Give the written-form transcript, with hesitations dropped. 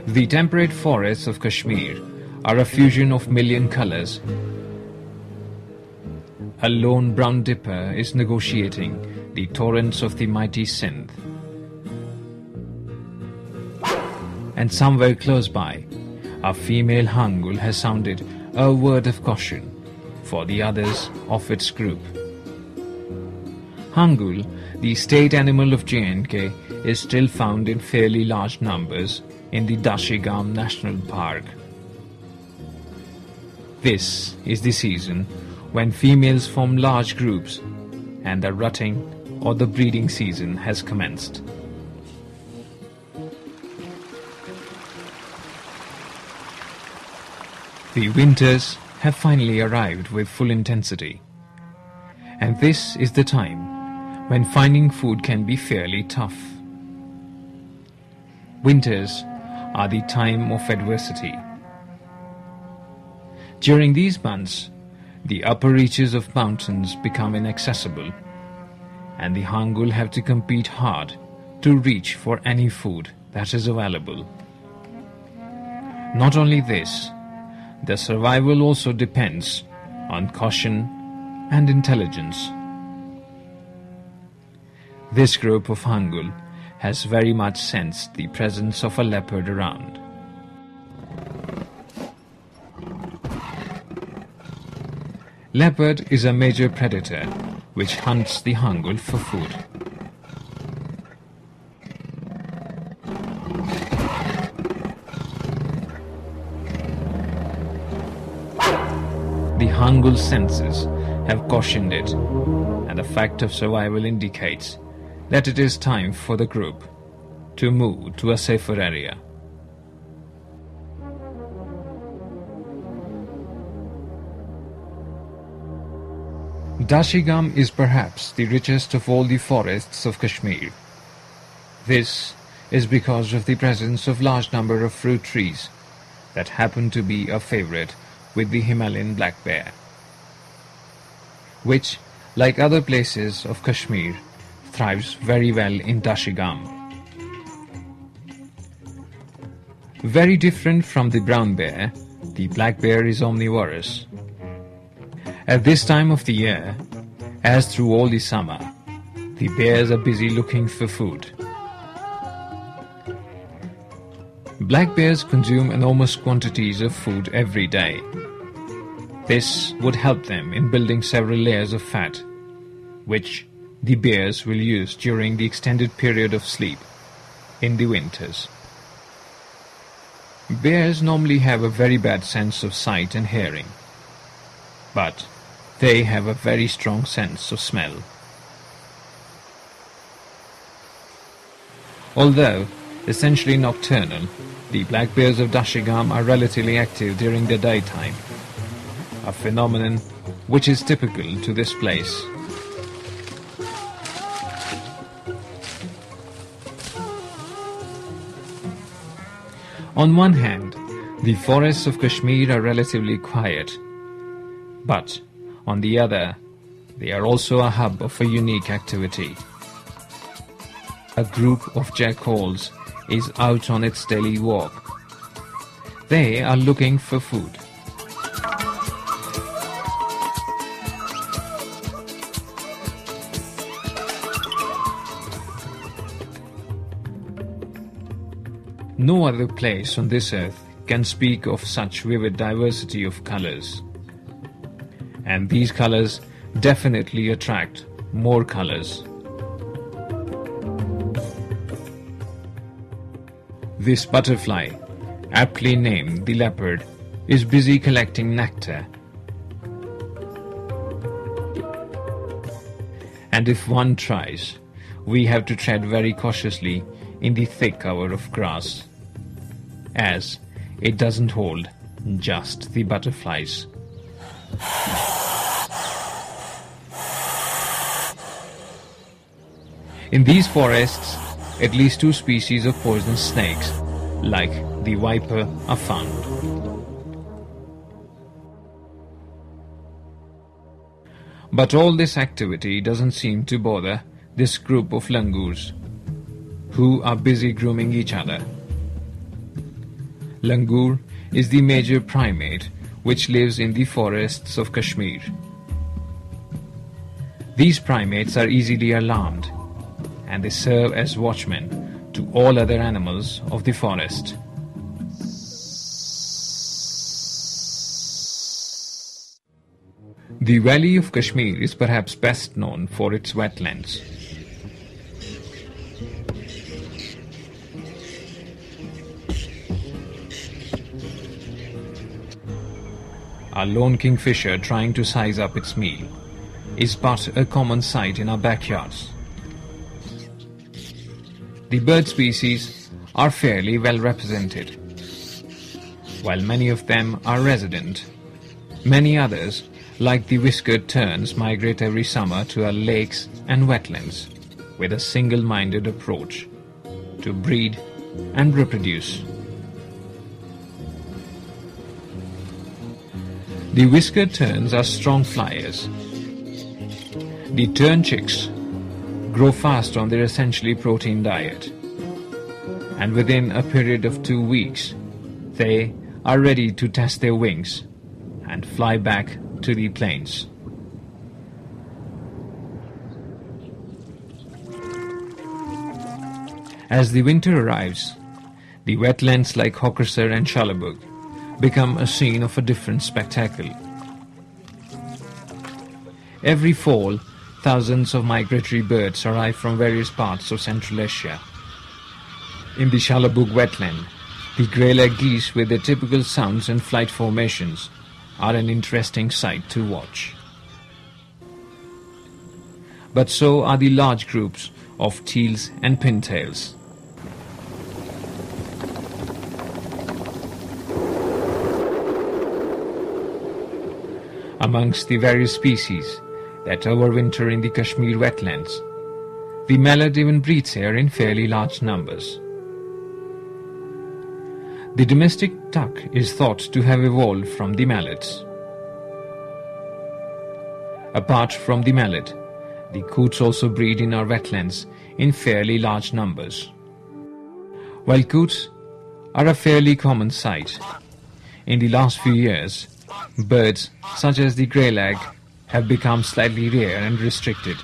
The temperate forests of Kashmir are a fusion of million colors. A lone brown dipper is negotiating the torrents of the mighty Sindh. And somewhere close by, a female hangul has sounded a word of caution for the others of its group. Hangul, the state animal of J&K, is still found in fairly large numbers in the Dashigam National Park. This is the season when females form large groups and the rutting or the breeding season has commenced. The winters have finally arrived with full intensity, and this is the time when finding food can be fairly tough. Winters are the time of adversity. During these months, the upper reaches of mountains become inaccessible, and the hangul have to compete hard to reach for any food that is available. Not only this, their survival also depends on caution and intelligence. This group of hangul has very much sensed the presence of a leopard around. Leopard is a major predator which hunts the hangul for food. The hangul's senses have cautioned it, and the fact of survival indicates that it is time for the group to move to a safer area. Dashigam is perhaps the richest of all the forests of Kashmir. This is because of the presence of large number of fruit trees that happen to be a favorite with the Himalayan black bear, which, like other places of Kashmir, thrives very well in Dashigam. Very different from the brown bear, the black bear is omnivorous. At this time of the year, as through all the summer, the bears are busy looking for food. Black bears consume enormous quantities of food every day. This would help them in building several layers of fat, which the bears will use during the extended period of sleep in the winters. Bears normally have a very bad sense of sight and hearing, but they have a very strong sense of smell. Although essentially nocturnal, the black bears of Dashigam are relatively active during the daytime, a phenomenon which is typical to this place. On one hand, the forests of Kashmir are relatively quiet, but on the other, they are also a hub of a unique activity. A group of jackals is out on its daily walk. They are looking for food. No other place on this earth can speak of such vivid diversity of colors. And these colors definitely attract more colors. This butterfly, aptly named the leopard, is busy collecting nectar. And if one tries, we have to tread very cautiously in the thick cover of grass, as it doesn't hold just the butterflies. In these forests, at least 2 species of poisonous snakes, like the viper, are found. But all this activity doesn't seem to bother this group of langurs, who are busy grooming each other. Langur is the major primate which lives in the forests of Kashmir. These primates are easily alarmed, and they serve as watchmen to all other animals of the forest. The Valley of Kashmir is perhaps best known for its wetlands. A lone kingfisher trying to size up its meal is but a common sight in our backyards. The bird species are fairly well represented. While many of them are resident, many others, like the whiskered terns, migrate every summer to our lakes and wetlands with a single-minded approach to breed and reproduce. The whiskered terns are strong flyers. The tern chicks grow fast on their essentially protein diet, and within a period of 2 weeks, they are ready to test their wings and fly back to the plains. As the winter arrives, the wetlands like Hokersar and Shalabug become a scene of a different spectacle. Every fall, thousands of migratory birds arrive from various parts of Central Asia. In the Shalabug wetland, the grey-leg geese with their typical sounds and flight formations are an interesting sight to watch. But so are the large groups of teals and pintails. Amongst the various species that overwinter in the Kashmir wetlands, the mallard even breeds here in fairly large numbers. The domestic duck is thought to have evolved from the mallards. Apart from the mallard, the coots also breed in our wetlands in fairly large numbers. While coots are a fairly common sight, in the last few years, birds such as the greylag have become slightly rare and restricted.